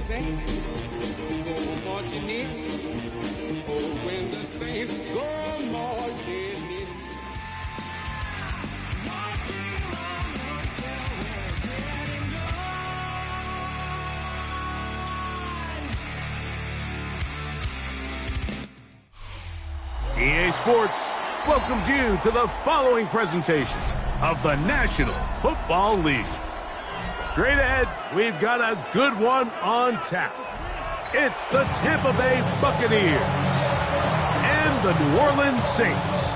saints go marching in. Oh, when the saints go marching in. Walking on until we're dead and gone. EA Sports welcomes you to the following presentation of the National Football League. Straight ahead, we've got a good one on tap. It's the Tampa Bay Buccaneers and the New Orleans Saints.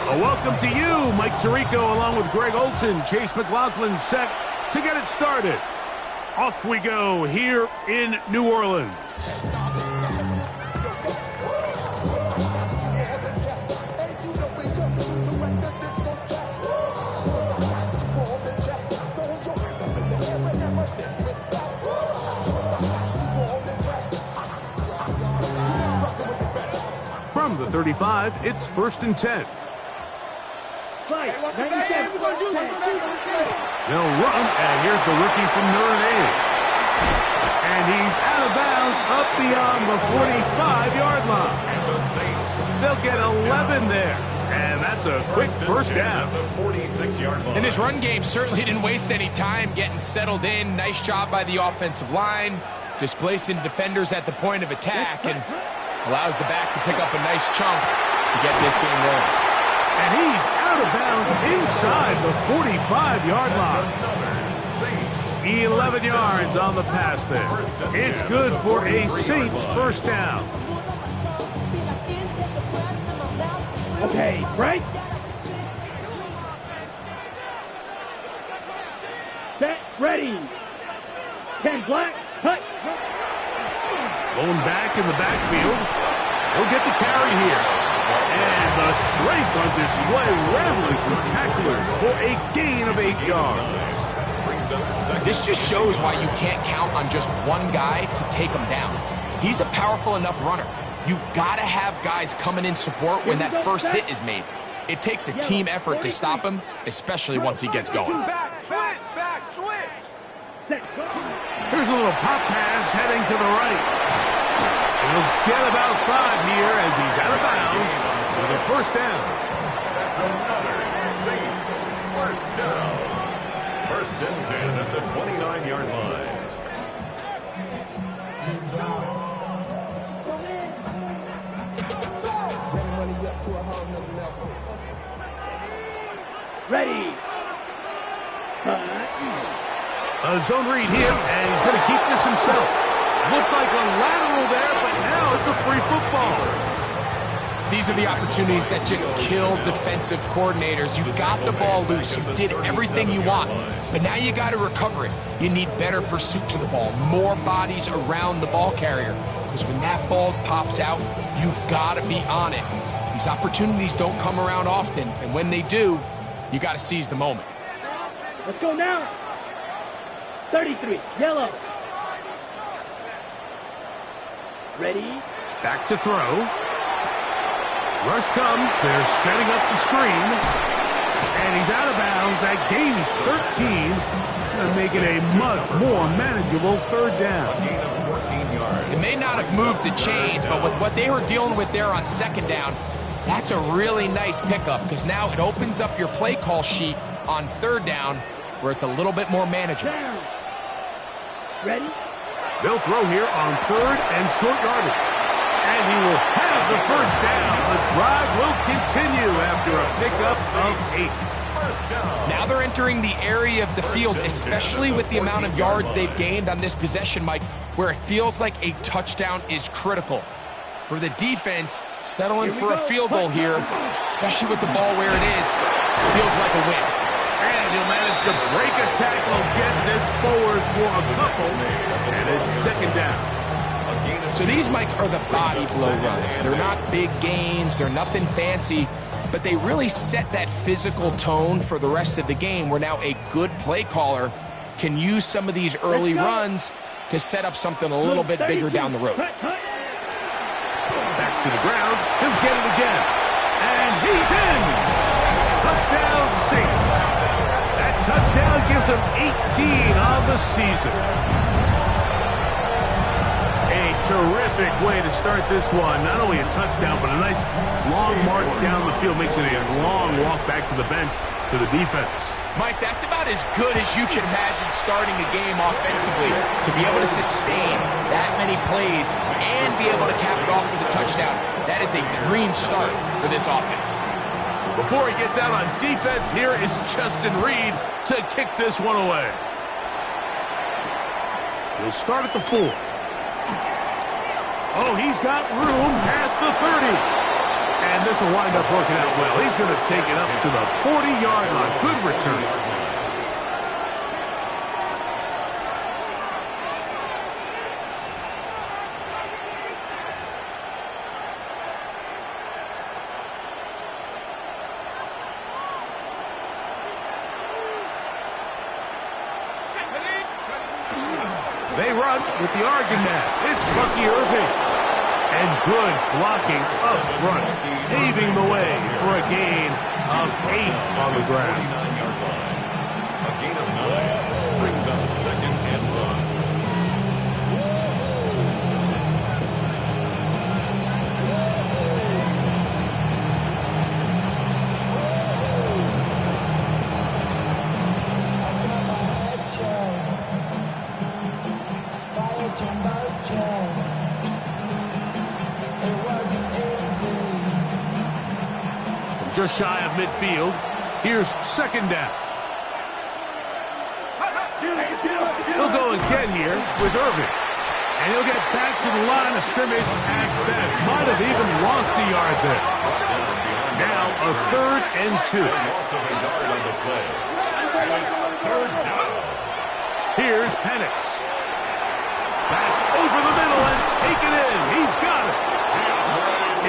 A welcome to you, Mike Tirico, along with Greg Olson. Chase McLaughlin set to get it started. Off we go here in New Orleans. From the 35, it's 1st and 10. They'll run, and here's the rookie from Notre Dame. And he's out of bounds up beyond the 45-yard line. They'll get 11 there, and that's a quick first down. And this run game certainly didn't waste any time getting settled in. Nice job by the offensive line, displacing defenders at the point of attack, and allows the back to pick up a nice chunk to get this game rolling. And he's out of bounds inside the 45-yard line. 11 yards on the pass there. It's good for a Saints first down. Okay, break. Set, ready. 10 black, cut. Going back in the backfield. He'll get the carry here. And the strength on display, rattling through tacklers for a gain of 8 yards. This just shows why you can't count on just one guy to take him down. He's a powerful enough runner. You gotta have guys coming in support when that first hit is made. It takes a team effort to stop him, especially once he gets going. Here's a little pop pass heading to the right. He'll get about 5 here as he's out of bounds with a first down. That's another Saints first down. 1st and 10 at the 29-yard line. Ready. A zone read here, and he's going to keep this himself. Looked like a lateral there, but now it's a free football. These are the opportunities that just kill defensive coordinators. You got the ball loose. You did everything you want. But now you got to recover it. You need better pursuit to the ball, more bodies around the ball carrier. Because when that ball pops out, you've got to be on it. These opportunities don't come around often. And when they do, you got to seize the moment. Let's go now. 33, yellow. Ready. Back to throw. Rush comes. They're setting up the screen. And he's out of bounds at gains 13. It's going to make it a much more manageable 3rd down. It may not have moved the chains, but with what they were dealing with there on 2nd down, that's a really nice pickup because now it opens up your play call sheet on 3rd down where it's a little bit more manageable. Ready? They'll throw here on 3rd and short yardage. And he will have the first down. The drive will continue after a pickup of 8. Now they're entering the area of the field, especially with the amount of yards they've gained on this possession, Mike, where it feels like a touchdown is critical. For the defense, settling for a field goal here, especially with the ball where it is, feels like a win. And he'll manage to break a tackle, get this forward for a couple, and it's 2nd down. So these, Mike, are the body blow runs. They're not big gains, they're nothing fancy, but they really set that physical tone for the rest of the game where now a good play caller can use some of these early runs to set up something a little bit bigger down the road. Back to the ground, he'll get it again, and he's in! That gives him 18 on the season. A terrific way to start this one. Not only a touchdown, but a nice long march down the field. Makes it a long walk back to the bench for the defense. Mike, that's about as good as you can imagine starting a game offensively. To be able to sustain that many plays and be able to cap it off with a touchdown, that is a dream start for this offense. Before he gets out on defense, here is Justin Reed to kick this one away. He'll start at the 4. Oh, he's got room past the 30. And this will wind up working out well. He's going to take it up to the 40-yard line. Good return. They run with the Argonaut. It's Bucky Irving. And good blocking up front, paving the way for a gain of 8 on the ground. 49-yard line. A gain of 9 brings up second and run. Just shy of midfield. Here's second down. He'll go again here with Irving. And he'll get back to the line of scrimmage at best. Might have even lost a yard there. Now a 3rd and 2. Loss of a yard on the play. And it's 3rd down. Here's Penix. That's over the middle and taken in. He's got it.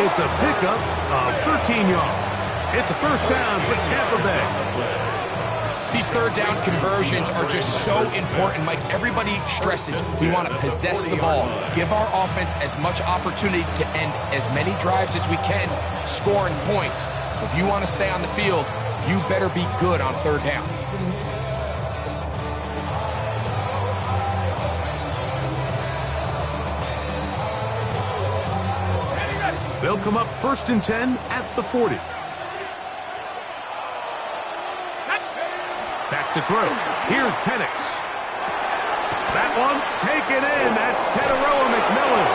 It's a pickup of 13 yards. It's a first down for Tampa Bay. These third down conversions are just so important, Mike. Everybody stresses we want to possess the ball, give our offense as much opportunity to end as many drives as we can, scoring points. So if you want to stay on the field, you better be good on third down. They'll come up 1st and 10 at the 40. Back to throw. Here's Penix. That one taken in. That's Teteroa McMillan.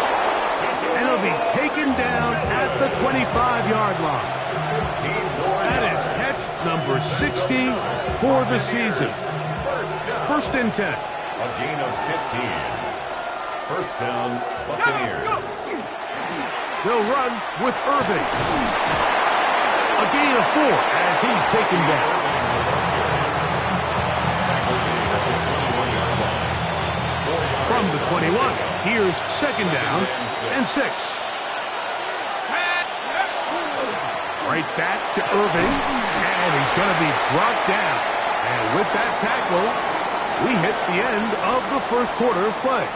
And it'll be taken down at the 25-yard line. That is catch number 60 for the season. 1st and 10. A gain of 15. First down, Buccaneers. They'll run with Irving. A gain of 4 as he's taken down. From the 21, here's second down and 6. Right back to Irving, and he's going to be brought down. And with that tackle, we hit the end of the first quarter of play.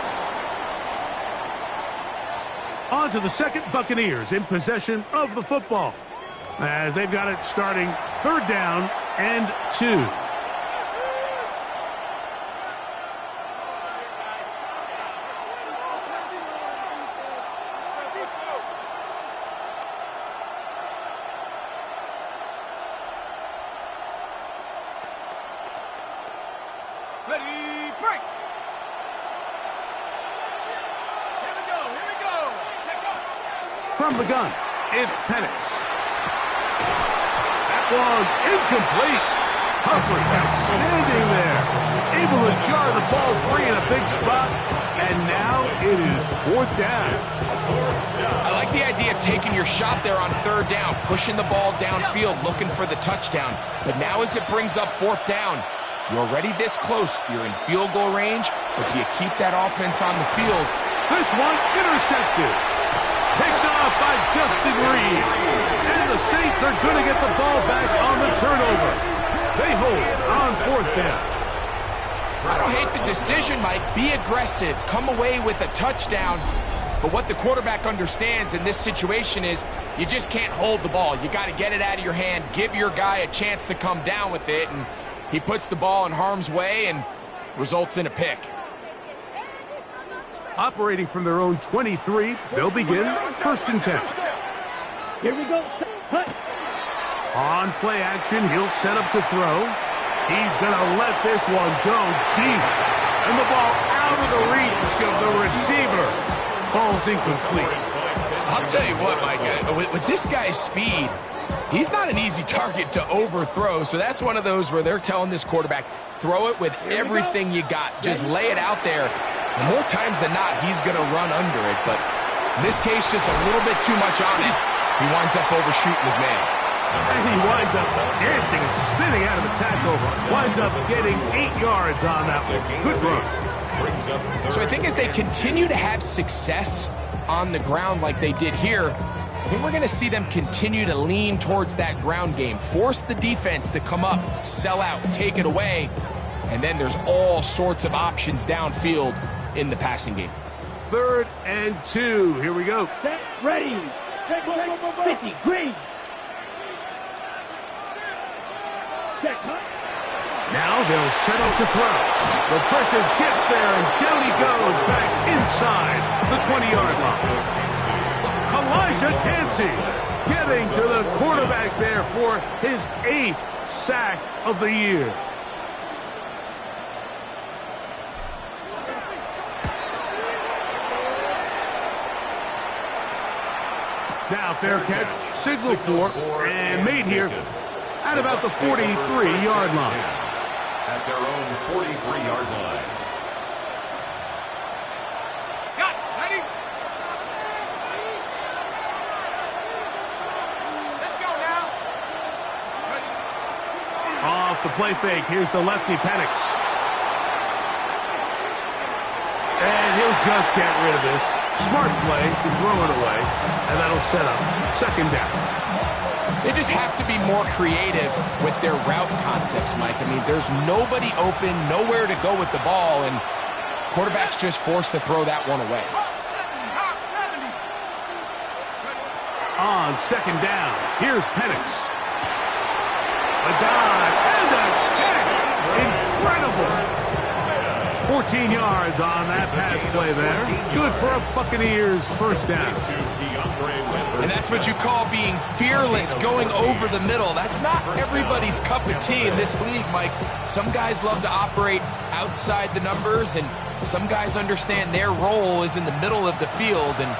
On to the second, Buccaneers in possession of the football, as they've got it starting 3rd down and 2. Ready, break! Here we go! From the gun, it's Penix. That one incomplete. Humphrey standing there, able to jar the ball free in a big spot, and now it is 4th down. I like the idea of taking your shot there on 3rd down, pushing the ball downfield, looking for the touchdown. But now as it brings up 4th down, you're already this close. You're in field goal range, but do you keep that offense on the field? This one intercepted. Picked off by Justin Reed. And the Saints are going to get the ball back on the turnover. They hold on 4th down. I don't hate the decision, Mike. Be aggressive. Come away with a touchdown. But what the quarterback understands in this situation is you just can't hold the ball. You got to get it out of your hand, give your guy a chance to come down with it. And He puts the ball in harm's way and results in a pick. Operating from their own 23, they'll begin 1st and 10. Here we go. Hut. On play action, he'll set up to throw. He's going to let this one go deep. And the ball out of the reach of the receiver. Ball's incomplete. I'll tell you what, Mike, with this guy's speed, he's not an easy target to overthrow. So that's one of those where they're telling this quarterback, throw it with everything you got. Just lay it out there. And more times than not, he's going to run under it. But in this case, just a little bit too much on it. He winds up overshooting his man. And he winds up dancing and spinning out of the tackle. Winds up getting 8 yards on that one. Good run. So I think as they continue to have success on the ground like they did here, I think we're going to see them continue to lean towards that ground game. Force the defense to come up, sell out, take it away. And then there's all sorts of options downfield in the passing game. 3rd and 2. Here we go. Set. Ready. 50. Green. Check. Hut. Now they'll set up to throw. The pressure gets there, and down he goes back inside the 20-yard line. Elijah Cansey getting to the quarterback there for his 8th sack of the year. Now fair catch, signal for, and made here at about the 43-yard line. At their own 43-yard line. Got ready? Let's go now. Off the play fake, here's the lefty Penix. And he'll just get rid of this. Smart play to throw it away, and that'll set up 2nd down. They just have to be more creative with their route concepts, Mike. I mean, there's nobody open, nowhere to go with the ball, and quarterback's just forced to throw that one away. On 2nd down, here's Penix. A dive and a catch. Incredible. 14 yards on that pass play there. Good for a Buccaneers 1st down. And that's what you call being fearless, going over the middle. That's not everybody's cup of tea in this league, Mike. Some guys love to operate outside the numbers, and some guys understand their role is in the middle of the field, and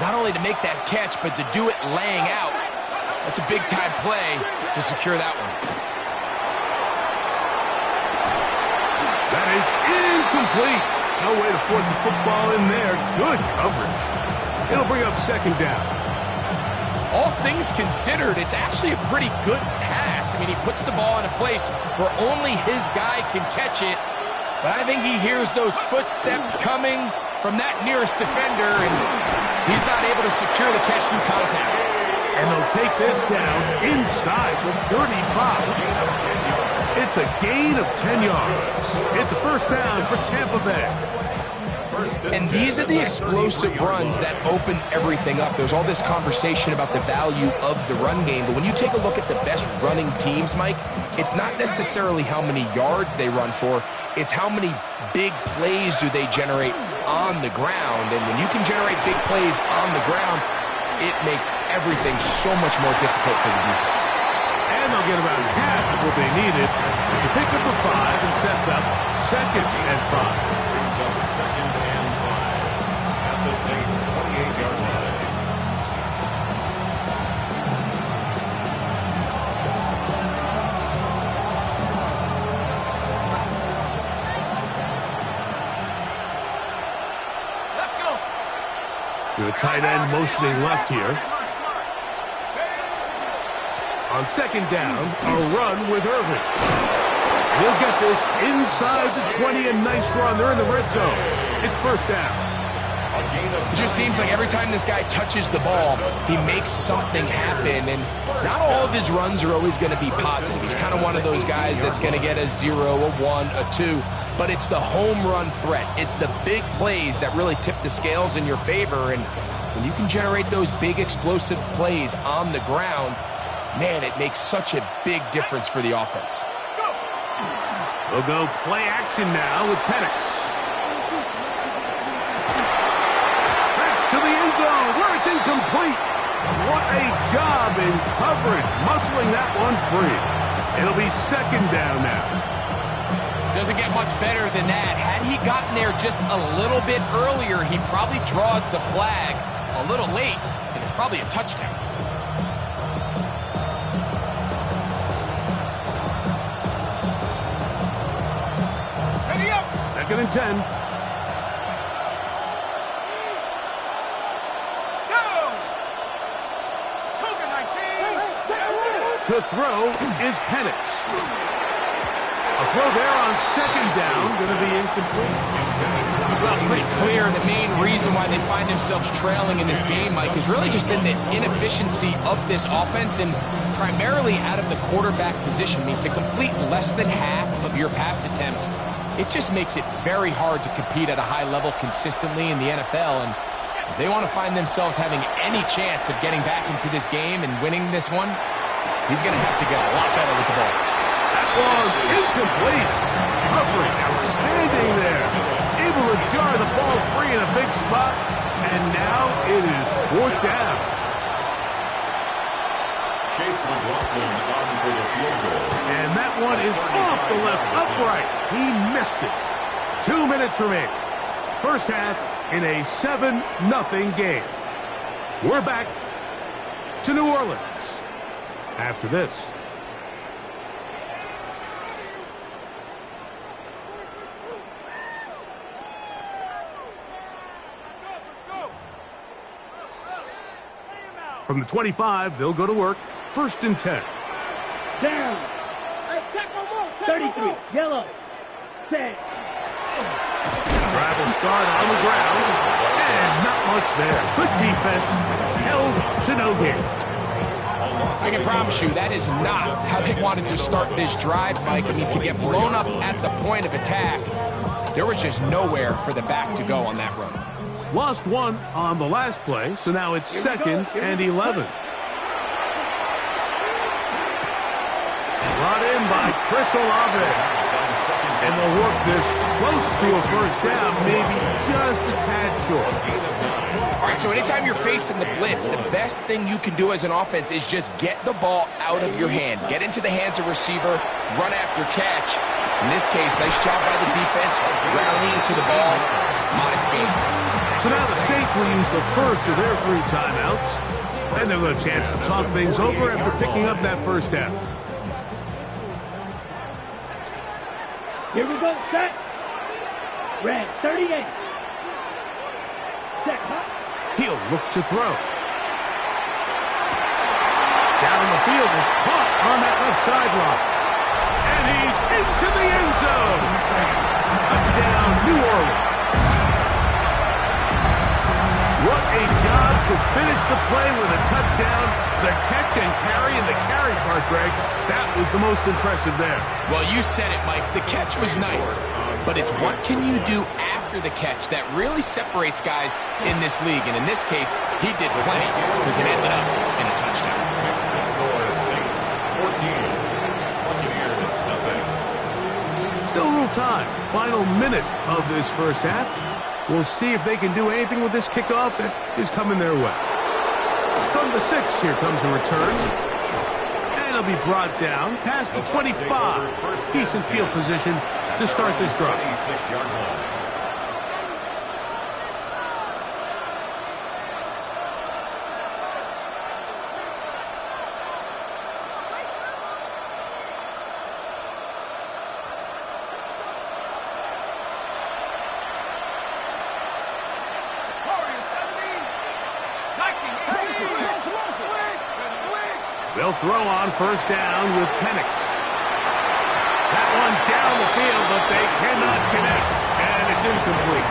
not only to make that catch, but to do it laying out. That's a big-time play to secure that one. That is incomplete. No way to force the football in there. Good coverage. It'll bring up 2nd down. All things considered, it's actually a pretty good pass. I mean, he puts the ball in a place where only his guy can catch it. But I think he hears those footsteps coming from that nearest defender, and he's not able to secure the catch through contact. And they'll take this down inside the 35. It's a gain of 10 yards. It's a 1st down for Tampa Bay. And these are the explosive runs that open everything up. There's all this conversation about the value of the run game, but when you take a look at the best running teams, Mike, it's not necessarily how many yards they run for, it's how many big plays do they generate on the ground. And when you can generate big plays on the ground, it makes everything so much more difficult for the defense. And they'll get about half of what they needed. It's a pickup of 5 and sets up 2nd and 5. Brings up 2nd and 5 at the Saints' 28-yard line. Let's go. The tight end motioning left here. On 2nd down, a run with Irvin. He'll get this inside the 20, a nice run. They're in the red zone. It's 1st down. It just seems like every time this guy touches the ball, he makes something happen, and not all of his runs are always going to be positive. He's kind of one of those guys that's going to get a 0, a 1, a 2, but it's the home run threat. It's the big plays that really tip the scales in your favor, and when you can generate those big explosive plays on the ground, man, it makes such a big difference for the offense. We'll go play action now with Penix. That's to the end zone where it's incomplete. What a job in coverage, muscling that one free. It'll be second down now. Doesn't get much better than that. Had he gotten there just a little bit earlier, he probably draws the flag a little late, and it's probably a touchdown. Second and 10. To throw is Penix. A throw there on second down, going to be incomplete. Well, it's pretty clear the main reason why they find themselves trailing in this game, Mike, has really just been the inefficiency of this offense and primarily out of the quarterback position. I mean, to complete less than half of your pass attempts, it just makes it very hard to compete at a high level consistently in the NFL. And if they want to find themselves having any chance of getting back into this game and winning this one, he's going to have to get a lot better with the ball. That was incomplete. Covering outstanding there. Able to jar the ball free in a big spot. And now it is fourth down. Chase McLaughlin on for the field goal. And that one is off the left upright. He missed it. 2 minutes remaining. First half in a 7-0 game. We're back to New Orleans after this. From the 25, they'll go to work. First and 10. Down. 33. Yellow. Set. Drive will start on the ground. And not much there. Good defense. Held to no gain. I can promise you that is not how they wanted to start this drive, Mike. I mean, to get blown up at the point of attack, there was just nowhere for the back to go on that run. Lost one on the last play, so now it's second and 11. Brought in by Chris Olave. And they'll work this close to a first down, maybe just a tad short. All right, so anytime you're facing the blitz, the best thing you can do as an offense is just get the ball out of your hand. Get into the hands of receiver, run after catch. In this case, nice job by the defense, rallying to the ball. Modest gain. So now the Saints will use the first of their 3 timeouts. And they'll get a chance to talk things over after picking up that first down. Here we go. Set. Red 38. Set. He'll look to throw. Down the field, it's caught on that left sideline. And he's into the end zone. Touchdown, New Orleans. What a job to finish the play with a touchdown. The catch and carry, and the carry part, Greg, that was the most impressive there. Well, you said it, Mike. The catch was nice, but it's what can you do after the catch that really separates guys in this league. And in this case, he did plenty because it ended up in a touchdown. The score is Saints 14. Buccaneers nothing. Still a little time. Final minute of this first half. We'll see if they can do anything with this kickoff that is coming their way. From the 6, here comes a return. And it'll be brought down past the 25. Decent field position to start this drive. 26-yard line. They'll throw on first down with Penix. That one down the field, but they cannot connect, and it's incomplete.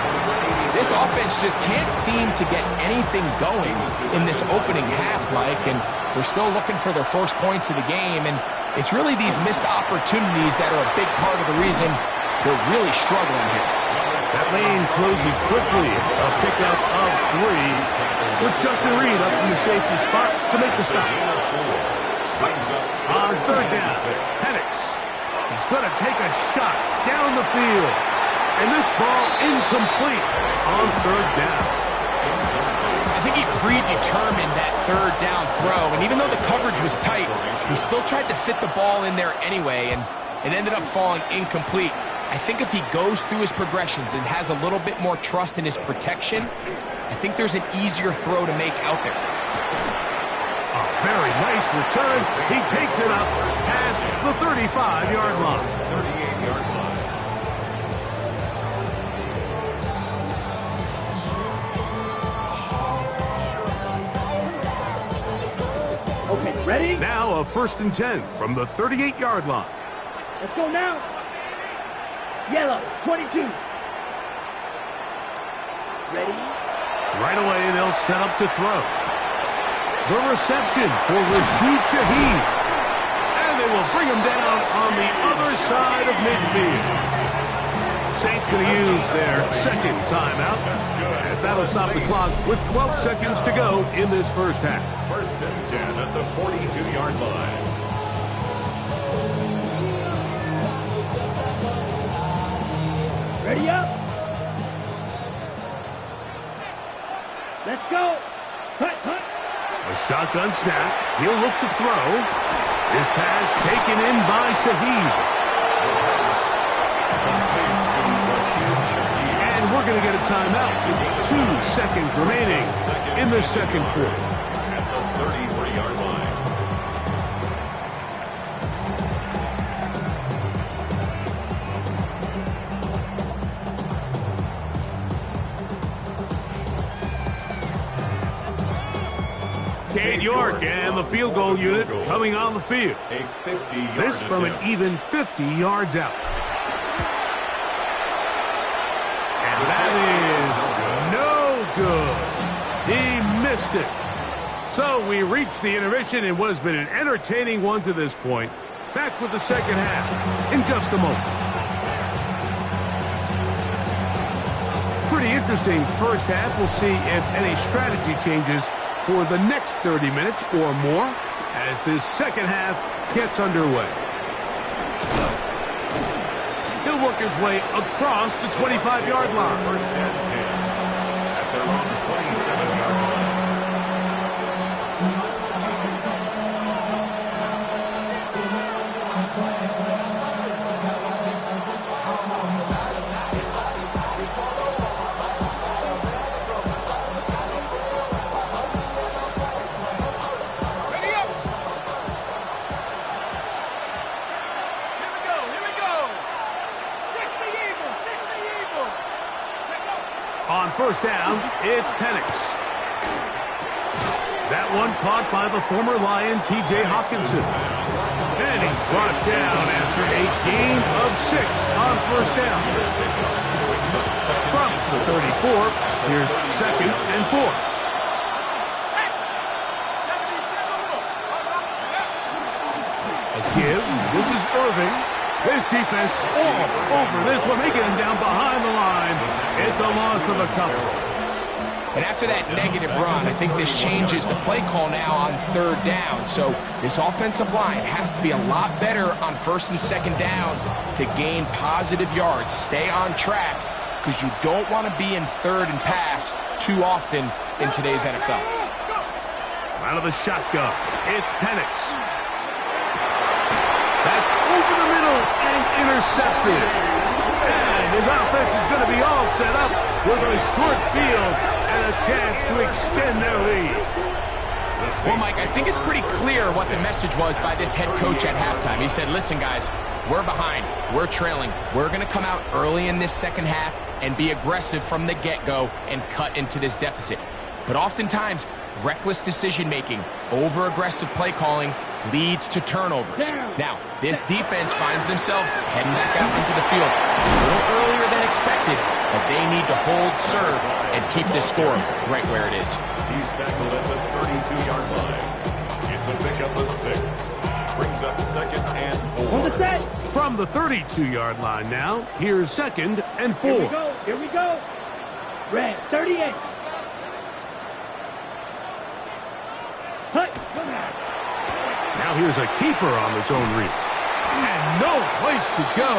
This offense just can't seem to get anything going in this opening half, Mike, and we're still looking for their first points of the game, and it's really these missed opportunities that are a big part of the reason they're really struggling here. That lane closes quickly. A pickup of 3 with Justin Reed up in the safety spot to make the stop. On third down, Penix. He's going to take a shot down the field. And this ball incomplete on third down. I think he predetermined that third down throw, and even though the coverage was tight, he still tried to fit the ball in there anyway, and it ended up falling incomplete. I think if he goes through his progressions and has a little bit more trust in his protection, I think there's an easier throw to make out there. A very nice return. He takes it up past the 35-yard line. 38-yard line. Okay, ready? Now a 1st and 10 from the 38-yard line. Let's go now. Yellow, 22. Ready? Right away, they'll set up to throw. The reception for Rashid Shaheed. And they will bring him down on the other side of midfield. Saints going to use their second timeout, as that'll stop the clock with 12 seconds to go in this first half. 1st and 10 at the 42-yard line. Ready up. Let's go. Hut, hut. A shotgun snap. He'll look to throw. His pass taken in by Shaheed. And we're going to get a timeout with 2 seconds remaining in the second quarter. At the 33-yard line. Cade York and the field goal unit coming on the field. A 50-yard This from an even 50 yards out. And that is no good. He missed it. So we reach the intermission in what has been an entertaining one to this point. Back with the second half in just a moment. Pretty interesting first half. We'll see if any strategy changes for the next 30 minutes or more as this second half gets underway. He'll work his way across the 25-yard line. 1st and 10 at their own 27-yard line. On first down, it's Penix. That one caught by the former Lion, T.J. Hawkinson. And he's brought down after a gain of 6 on first down. From the 34, here's 2nd and 4. A give. This is Irving. This defense all over this one. They get him down behind the line. It's a loss of a couple. And after that negative run, I think this changes the play call now on third down. So this offensive line has to be a lot better on 1st and 2nd down to gain positive yards. Stay on track because you don't want to be in 3rd and pass too often in today's NFL. Out of the shotgun, it's Penix. That's over the middle and intercepted. And his offense is going to be all set up with a short field and a chance to extend their lead. Well, Mike, I think it's pretty clear what the message was by this head coach at halftime. He said, listen, guys, we're behind. We're trailing. We're going to come out early in this second half and be aggressive from the get-go and cut into this deficit. But oftentimes, reckless decision-making, over-aggressive play calling leads to turnovers. Now, this defense finds themselves heading back out into the field a little earlier than expected, but they need to hold serve and keep this score right where it is. He's tackled at the 32-yard line. It's a pickup of 6. Brings up 2nd and 4. On the set. From the 32-yard line now, here's 2nd and 4. Here we go. Here we go. Red, 38. Hut. Now here's a keeper on the zone read. And no place to go.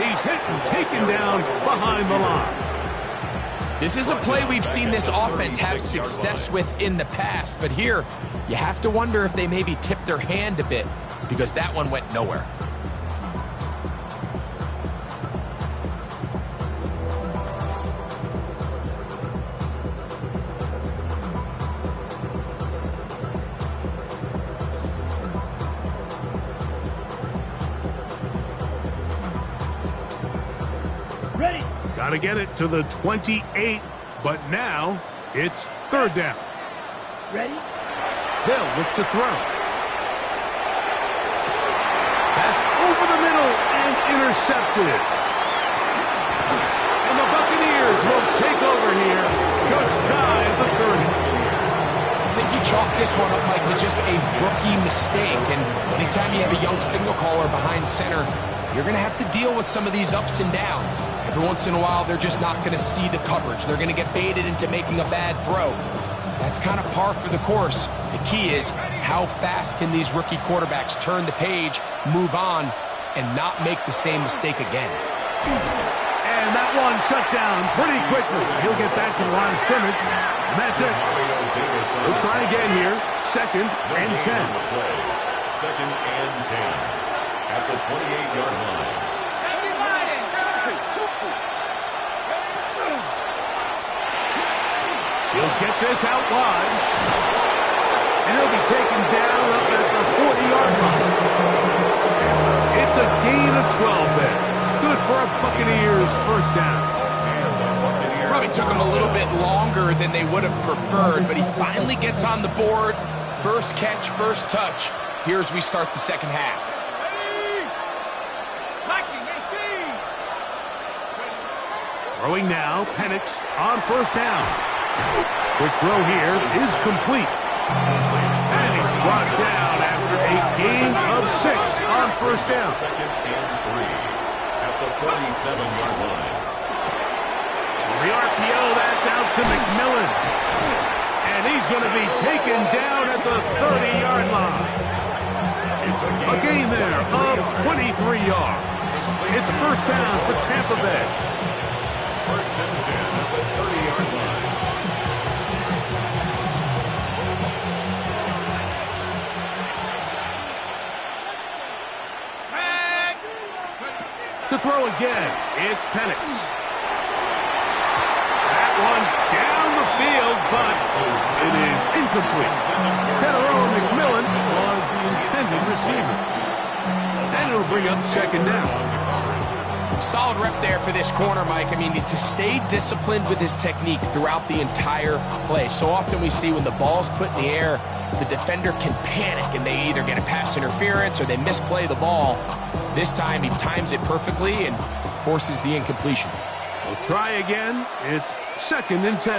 He's hit and taken down behind the line. This is a play we've seen this offense have success with in the past, but here, you have to wonder if they maybe tipped their hand a bit, because that one went nowhere. Got to get it to the 28, but now it's third down. Ready? They'll look to throw. That's over the middle and intercepted. And the Buccaneers will take over here just shy of the 30. I think you chalk this one up, Mike, to just a rookie mistake. And anytime you have a young signal caller behind center, you're going to have to deal with some of these ups and downs. Every once in a while, they're just not going to see the coverage. They're going to get baited into making a bad throw. That's kind of par for the course. The key is, how fast can these rookie quarterbacks turn the page, move on, and not make the same mistake again? And that one shut down pretty quickly. He'll get back to the line of scrimmage, and that's it. We'll try again here. Second and 10. Second and 10. At the 28-yard line. He'll get this out wide. And he'll be taken down up at the 40-yard line. It's a gain of 12 there. Good for a Buccaneers first down. Probably took him a little bit longer than they would have preferred, but he finally gets on the board. First catch, first touch. Here's we start the second half. Throwing now, Penix on first down. Quick throw here is complete. And he's brought down after a gain of 6 on first down. Second and 3 at the 47-yard line. The RPO, that's out to McMillan. And he's going to be taken down at the 30-yard line. A gain there of 23 yards. It's a first down for Tampa Bay. First and 10 at the 30-yard line. To throw again, it's Penix. That one down the field, but it is incomplete. Teteroa McMillan was the intended receiver. And it'll bring up second down. Solid rep there for this corner, Mike. I mean, to stay disciplined with his technique throughout the entire play. So often we see when the ball's put in the air, the defender can panic and they either get a pass interference or they misplay the ball. This time he times it perfectly and forces the incompletion. We'll try again. It's second and 10.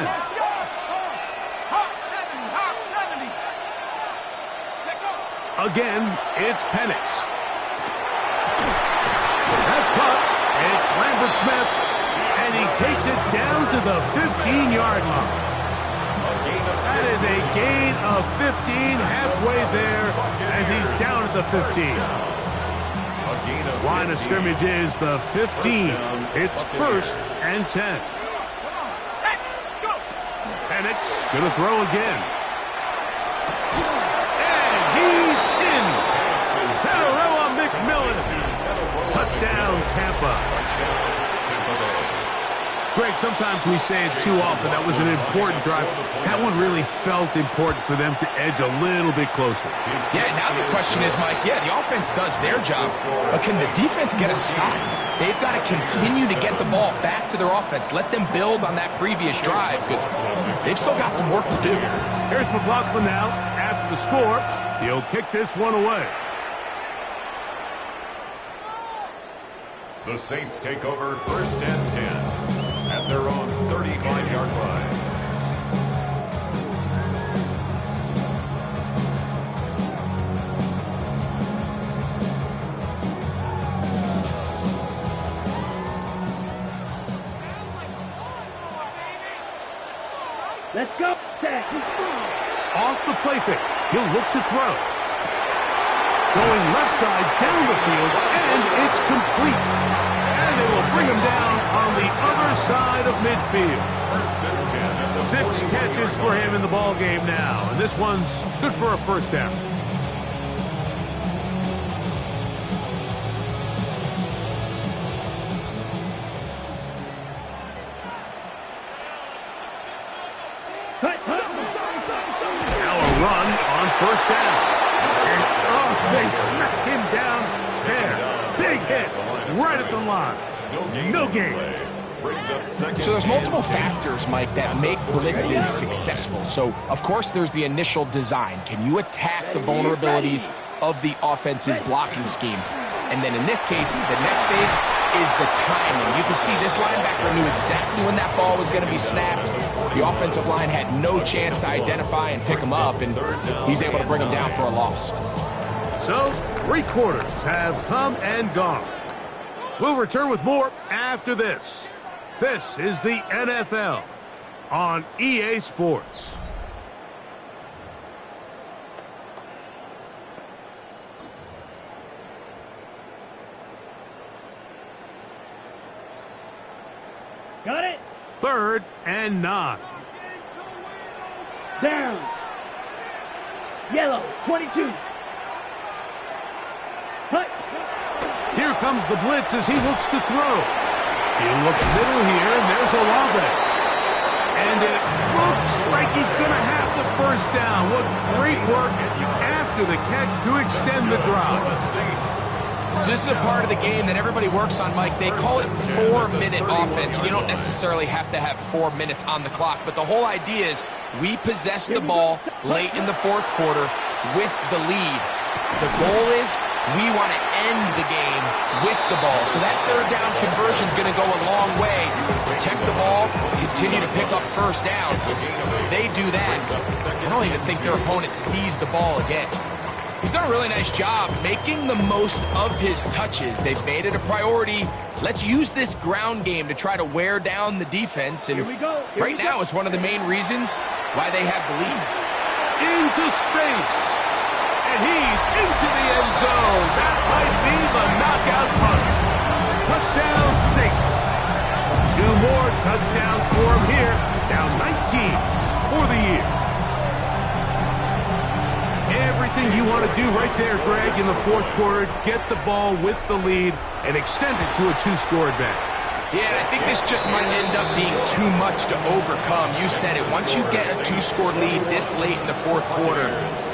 Again, it's Penix. That's caught. It's Lambert Smith, and he takes it down to the 15-yard line. That is a gain of 15 halfway there as he's down at the 15. Line of scrimmage is the 15. It's first and 10. Penix going to throw again. And he's in. Teteroa McMillan. Touchdown, Tampa. Greg, sometimes we say it too often. That was an important drive. That one really felt important for them to edge a little bit closer. Yeah, now the question is, Mike, the offense does their job, but can the defense get a stop? They've got to continue to get the ball back to their offense. Let them build on that previous drive because they've still got some work to do. Here's McLaughlin now. After the score, he'll kick this one away. The Saints take over first and 10 at their own 35-yard line. Let's go. Set. Off the play fake. He'll look to throw. going left side down the field, and it's complete. And they will bring him down on the other side of midfield. 6 catches for him in the ball game now, and this one's good for a first down. Now a run on first down. And, oh, they smacked him down there. Big hit right at the line. No gain. So there's multiple factors, Mike, that make blitzes successful. So, of course, there's the initial design. Can you attack the vulnerabilities of the offense's blocking scheme? And then in this case, the next phase is the timing. You can see this linebacker knew exactly when that ball was going to be snapped. The offensive line had no chance to identify and pick him up, and he's able to bring him down for a loss. So, 3 quarters have come and gone. We'll return with more after this. This is the NFL on EA Sports. Got it? 3rd and 9. Down. Yellow, 22. Hut. Here comes the blitz as he looks to throw. He looks middle here, and there's Olave. And it looks like he's going to have the first down. What great work after the catch to extend the drive. So this is a part of the game that everybody works on, Mike. They call it 4-minute offense. You don't necessarily have to have 4 minutes on the clock, but the whole idea is we possess the ball late in the 4th quarter with the lead. The goal is we want to end the game with the ball. So that 3rd down conversion is going to go a long way. Protect the ball, continue to pick up first downs. If they do that, I don't even think their opponent sees the ball again. He's done a really nice job making the most of his touches. They've made it a priority. Let's use this ground game to try to wear down the defense. And right now it's one of the main reasons why they have the lead. Into space. And he's into the end zone. That might be the knockout punch. Touchdown, Saints. 2 more touchdowns for him here. Now 19 for the year. Everything you want to do right there, Greg, in the 4th quarter, get the ball with the lead and extend it to a 2-score advantage. Yeah, I think this just might end up being too much to overcome. You said it. Once you get a 2-score lead this late in the 4th quarter,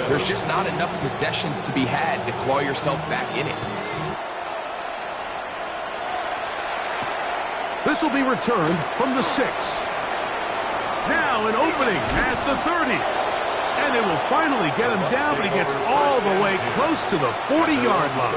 there's just not enough possessions to be had to claw yourself back in it. This will be returned from the 6. Now an opening past the 30. And they will finally get him down, but he gets all the way close to the 40-yard line.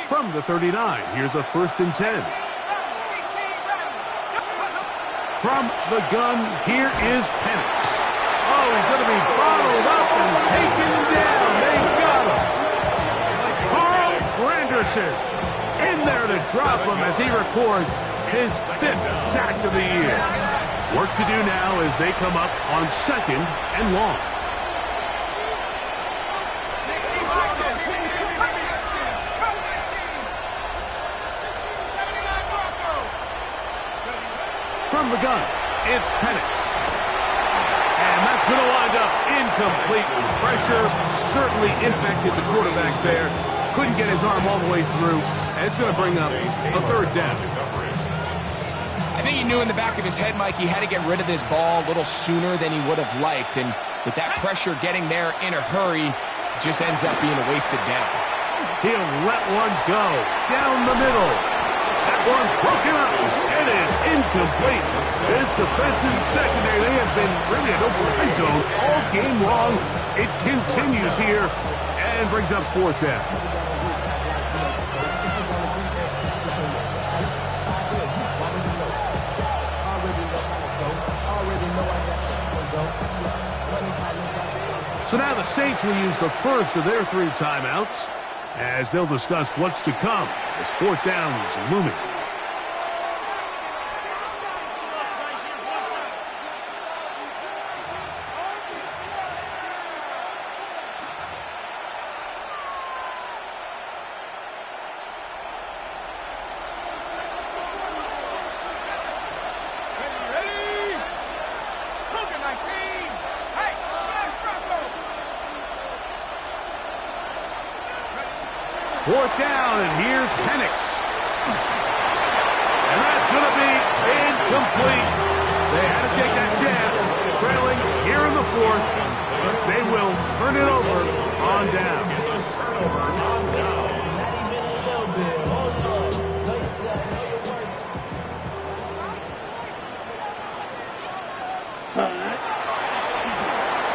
From the 39, here's a 1st and 10. From the gun, here is Penix. Oh, he's going to be bottled up and taken down. They got him. Carl Granderson in there to drop him as he records his 5th sack of the year. Work to do now as they come up on 2nd and long. From the gun, it's Penix. And that's going to wind up incomplete. Pressure certainly impacted the quarterback there. Couldn't get his arm all the way through. And it's going to bring up a 3rd down. I think he knew in the back of his head, Mike, he had to get rid of this ball a little sooner than he would have liked. And with that pressure getting there in a hurry, it just ends up being a wasted down. He'll let one go down the middle. That one broken up. It is incomplete. This defensive secondary, they have been really a no-fly zone all game long. It continues here and brings up 4th down. So now the Saints will use the first of their 3 timeouts as they'll discuss what's to come as fourth down is looming. Fourth down, and here's Penix. And that's going to be incomplete. They had to take that chance, trailing here in the fourth, but they will turn it over on down.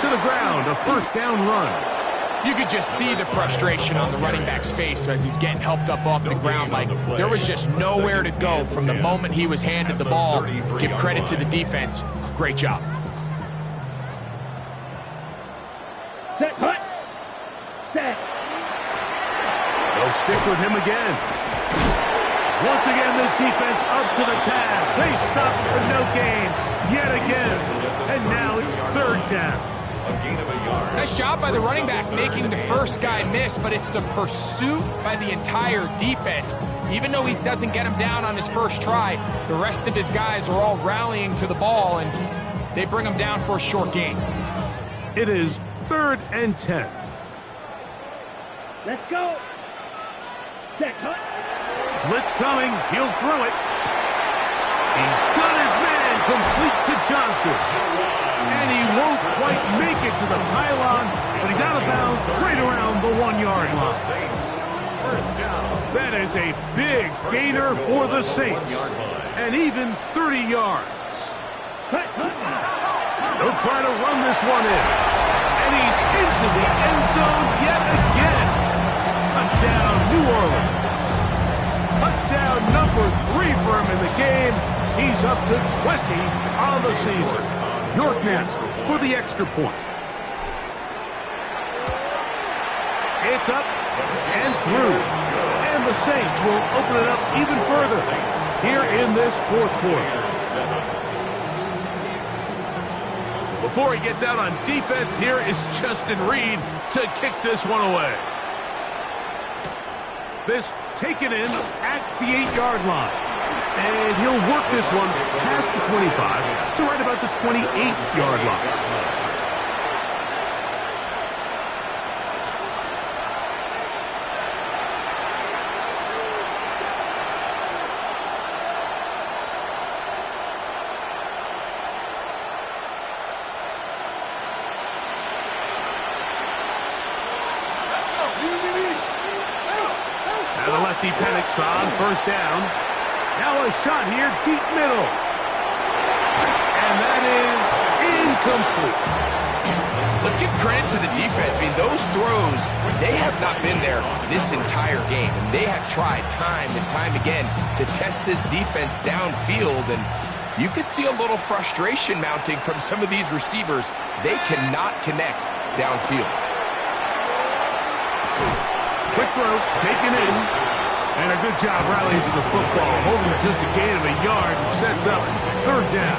To the ground, a first down run. You could just see the frustration on the running back's face as he's getting helped up off the ground. Like, there was just nowhere to go from the moment he was handed the ball. Give credit to the defense. Great job. Set, hut. Set. They'll stick with him again. Once again, this defense up to the task. They stop for no gain yet again. And now it's third down. A gain of a yard. Nice job by the running back making the first guy miss, but it's the pursuit by the entire defense. Even though he doesn't get him down on his first try, the rest of his guys are all rallying to the ball, and they bring him down for a short gain. It is 3rd and 10. Let's go. Set, hut. Blitz coming. He'll throw it. He's got his man complete to Johnson. And he won't quite make it to the pylon, but he's out of bounds right around the 1-yard line. First down. That is a big gainer for the Saints. And even 30 yards. They'll try to run this one in. And he's into the end zone yet again. Touchdown, New Orleans. Touchdown number 3 for him in the game. He's up to 20 on the season. York next for the extra point. It's up and through. And the Saints will open it up even further here in this fourth quarter. Before he gets out on defense, here is Justin Reed to kick this one away. This taken in at the 8-yard line. And he'll work this one past the 25 to right about the 28-yard line. Now the lefty Penix on first down. Now a shot here, deep middle. And that is incomplete. Let's give credit to the defense. I mean, those throws, they have not been there this entire game. And they have tried time and time again to test this defense downfield. And you could see a little frustration mounting from some of these receivers. They cannot connect downfield. Quick throw, taken in. And a good job rallying to the football. Holding it just a gain of a yard and sets up third down.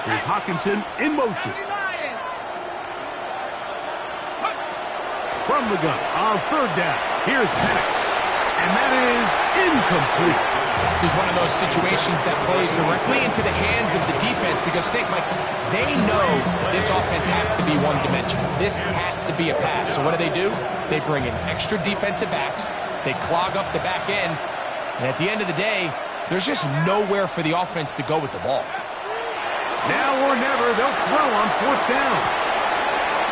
Here's Hawkinson in motion. From the gun on third down. Here's Penix. And that is incomplete. This is one of those situations that plays directly into the hands of the defense because think, Mike, they know this offense has to be one-dimensional. This has to be a pass. So what do? They bring in extra defensive backs. They clog up the back end. And at the end of the day, there's just nowhere for the offense to go with the ball. Now or never, they'll throw on fourth down.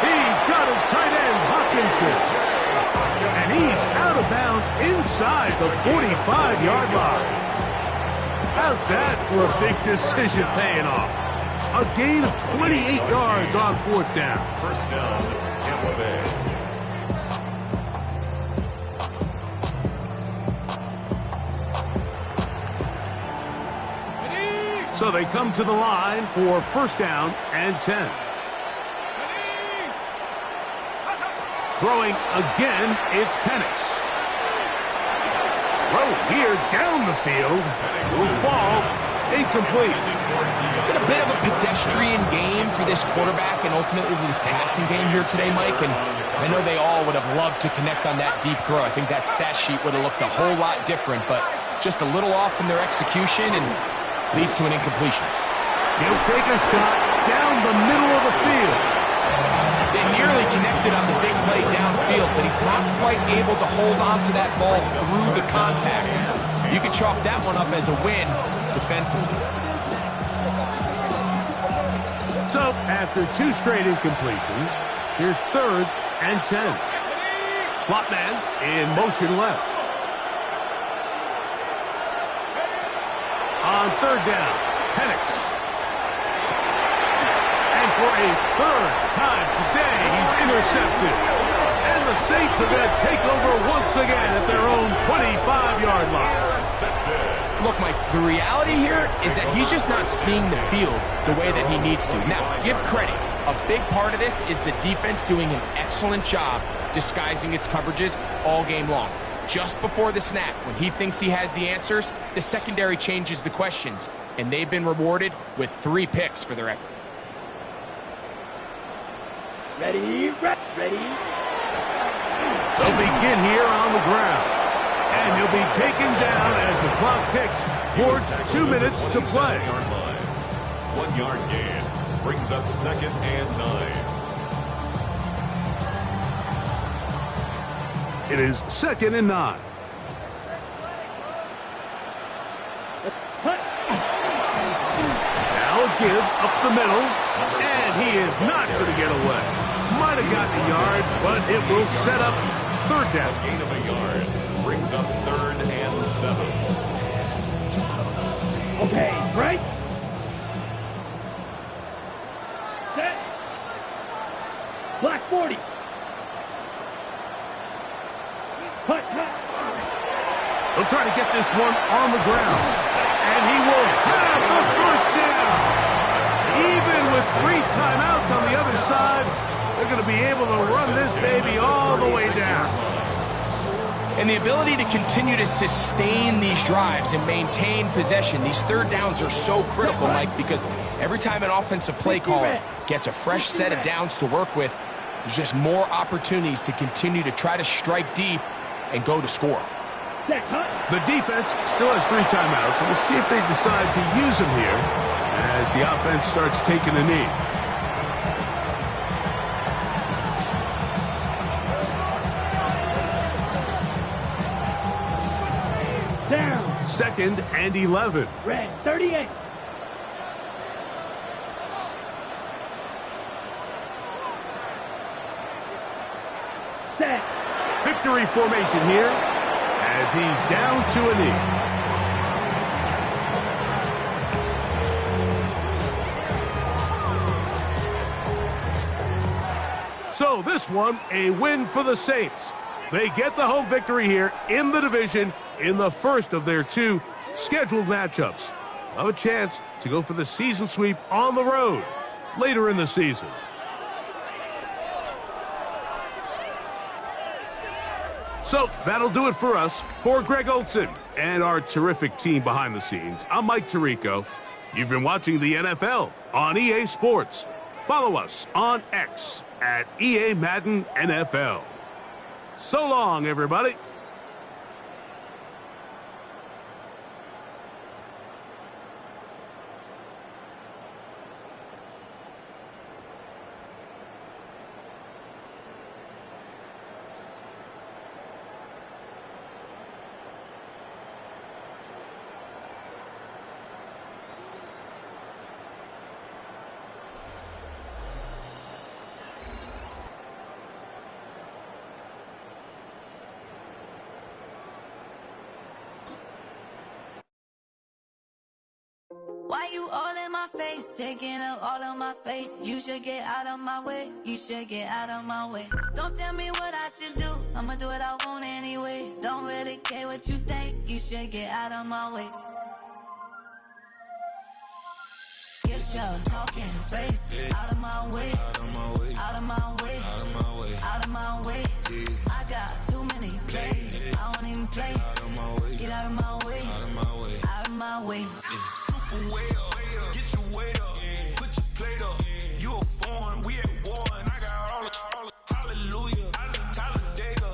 He's got his tight end, Hawkinson. And he's out of bounds inside the 45-yard line. How's that for a big decision paying off? A gain of 28 yards on fourth down. First down, Tampa Bay. So they come to the line for first down and 10. Throwing again, it's Penix. Throw here down the field. Will fall incomplete. It's been a bit of a pedestrian game for this quarterback and ultimately this passing game here today, Mike. And I know they all would have loved to connect on that deep throw. I think that stat sheet would have looked a whole lot different, but just a little off in their execution and leads to an incompletion. He'll take a shot down the middle of the field. They nearly connected on the big play downfield, but he's not quite able to hold on to that ball through the contact. You can chalk that one up as a win defensively. So, after 2 straight incompletions, here's 3rd and 10. Slot man in motion left. On 3rd down, Penix. And for a 3rd time today, he's intercepted. And the Saints are going to take over once again at their own 25-yard line. Look, Mike, the reality here is that he's just not seeing the field the way that he needs to. Now, give credit. A big part of this is the defense doing an excellent job disguising its coverages all game long. Just before the snap, when he thinks he has the answers, the secondary changes the questions, and they've been rewarded with 3 picks for their effort. Ready, ready. They'll begin here on the ground. And he'll be taken down as the clock ticks towards 2 minutes to play. 1 yard gain brings up 2nd and 9. It is 2nd and 9. Now a give up the middle, and he is not going to get away. Might have gotten a yard, but it will set up 3rd down. Gain of a yard brings up 3rd and 7. Okay, right. Set. Black 40. Cut. He'll try to get this one on the ground. And he will have the first down. Even with 3 timeouts on the other side, they're going to be able to run this baby all the way down. And the ability to continue to sustain these drives and maintain possession, these 3rd downs are so critical, Mike, because every time an offensive play caller gets a fresh set of downs to work with, there's just more opportunities to continue to try to strike deep and go to score. The defense still has 3 timeouts, and we'll see if they decide to use them here as the offense starts taking a knee. Down. 2nd and 11. Red 38. Set. Victory formation here as he's down to a knee. So this one, a win for the Saints. They get the home victory here in the division in the first of their 2 scheduled matchups. Have a chance to go for the season sweep on the road later in the season. So that'll do it for us. For Greg Olson and our terrific team behind the scenes, I'm Mike Tirico. You've been watching the NFL on EA Sports. Follow us on X at EA Madden NFL. So long, everybody. Why you all in my face, taking up all of my space? You should get out of my way, you should get out of my way. Don't tell me what I should do, I'ma do what I want anyway. Don't really care what you think, you should get out of my way. your talking face out of my way. Out of my way. Out of my way. Out of my way. Out of my way. I got too many plays. I don't even play. Out of my way. Get out of my way. Out of my way. Out of my way. Super way up. Get your weight up. Put your plate up. You a foreign. We at war. And I got all the hallelujah. Talladega.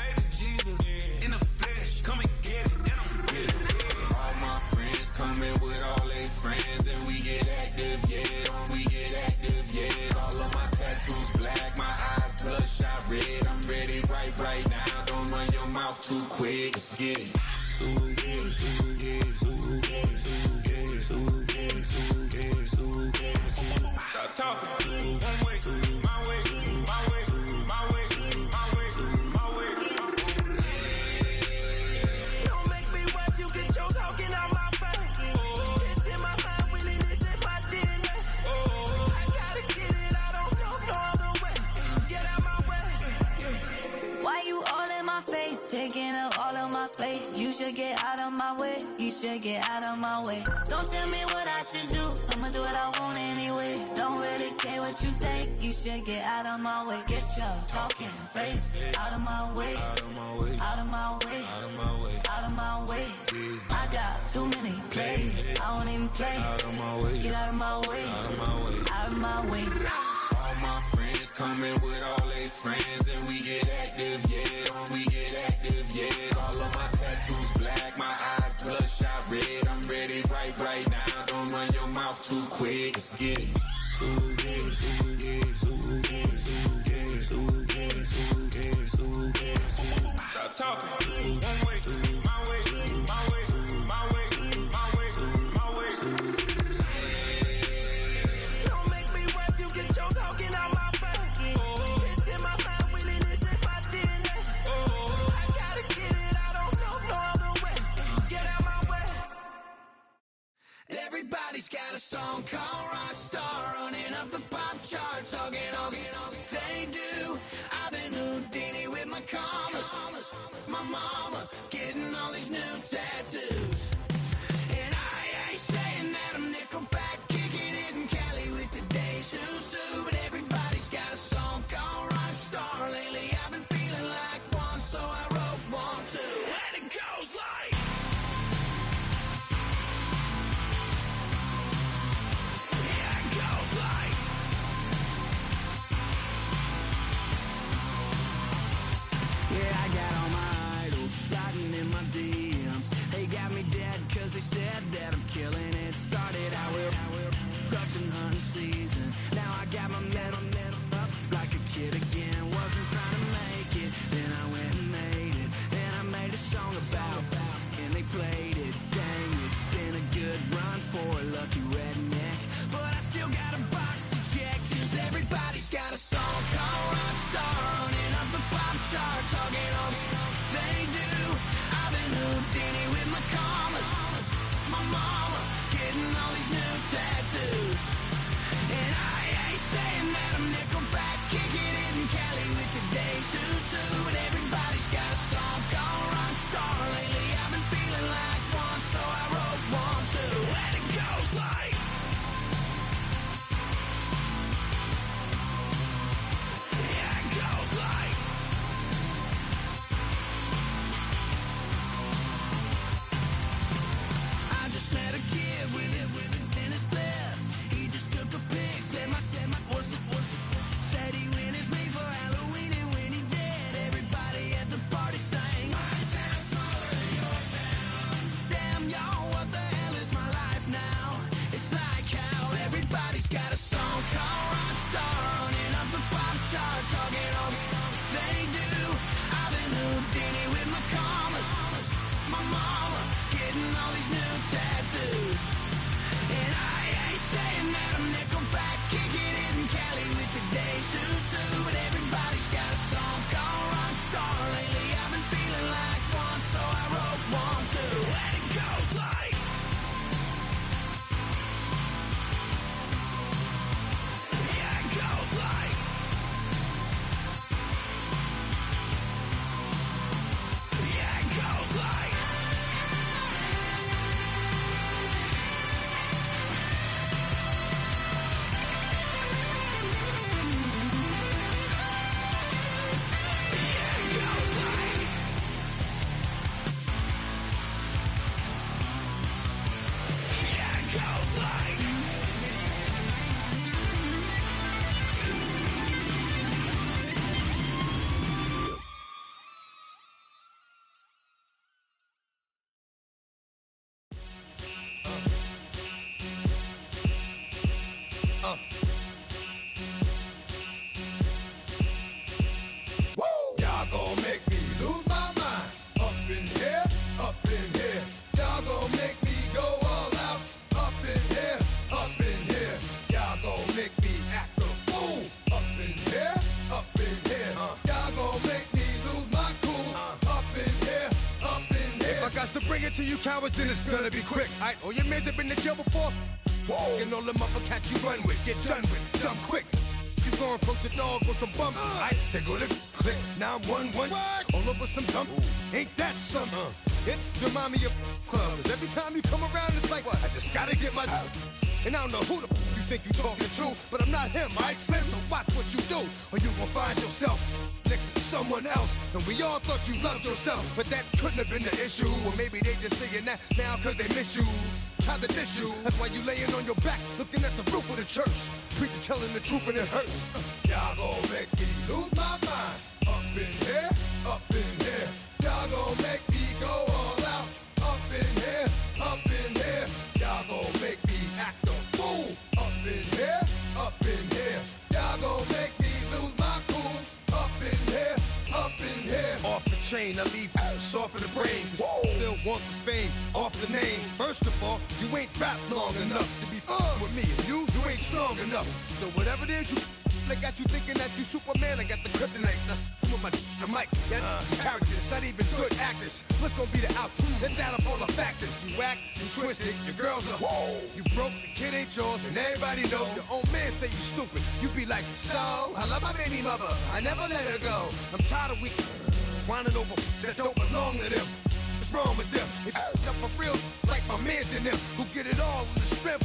Baby Jesus. In the flesh. Come and get it. And I'm with it. All my friends coming with all their friends. And we get active, yeah. Don't we get active, yeah. All of my tattoos black. My eyes bloodshot red. I'm ready right now. Don't run your mouth too quick. Let's get it. Stop talking. One way. My way. My way. My way. My way. My way. Don't make me wipe you, get your talking out my face. It's in my mind, winning it's in my DNA. I gotta get it, I don't know no other way. Get out my way. Why you all in my face, taking up all of my space? You should get out of my way. You should get out of my way. Don't tell me what I should do. I'ma do what I want anyway. Don't really care what you think. You should get out of my way. Get your talking face out of my way. Out of my way. Out of my way. Out of my way. Out of my way. I got too many plays. I don't even play. Out of my way. Get out of my way. Out of my way. Out of my way. All my friends coming with all their friends. And we get active, yeah. Don't we get active, yeah. All of my tattoos black. My eyes bloodshot red. I'm ready right now. Don't run your mouth too quick. Let's get it. Stop talking. One way. My way. My way. My way. My way. My way. Don't make me wipe you, get your talking out my face. It's in my mind, winning it's in my DNA. I gotta get it, I don't know no other way. Get out my way. Everybody's got a song called Rockstar, running up the pop charts, talking all they do. I've been Houdini with my commas. My mama it to you cowards, then it's gonna be quick. Alright, all your men have been to jail before? Whoa. And all them other cats you run with, get done with, dumb quick. You gon' approach the dog with some bumps. Alright, they're gonna click 911. All over some dump. Ain't that something? It's the mommy of club. 'Cause every time you come around, it's like, I just gotta get my. And I don't know who the you think you talking to, but I'm not him, alright, Slim? So watch what you do, or you gon' find yourself next to someone else. And we all thought you loved yourself, but that couldn't have been the issue. Or maybe they just saying that now 'cause they miss you. Try to diss you, that's why you laying on your back, looking at the roof of the church. Preacher telling the truth and it hurts. Y'all gon' make me lose my mind. Up in here, up in here. Y'all gon' make me go all out. Up in here, up in here. Y'all gon' make me act a fool. Up in here, up in here. Y'all gon' make me lose my cool. Up in here, up in here. Off the chain, I leave soft in the brain. Still want the fame, off the name. First of all, you ain't rap long enough to be with me. And you ain't strong enough. So whatever it is you they got you thinking that you Superman, I got the kryptonite. With my the mic, that's characters, not even good actors. What's gonna be the outcome? Let's add up all the factors. You act, you twisted, your girls are you broke, the kid ain't yours, and everybody know. Your own man say you stupid. You be like, so, I love my baby mother, I never let her go. I'm tired of weak whining over that don't belong to them. What's wrong with them? It's up for real, like my mans in them, who get it all in the strength.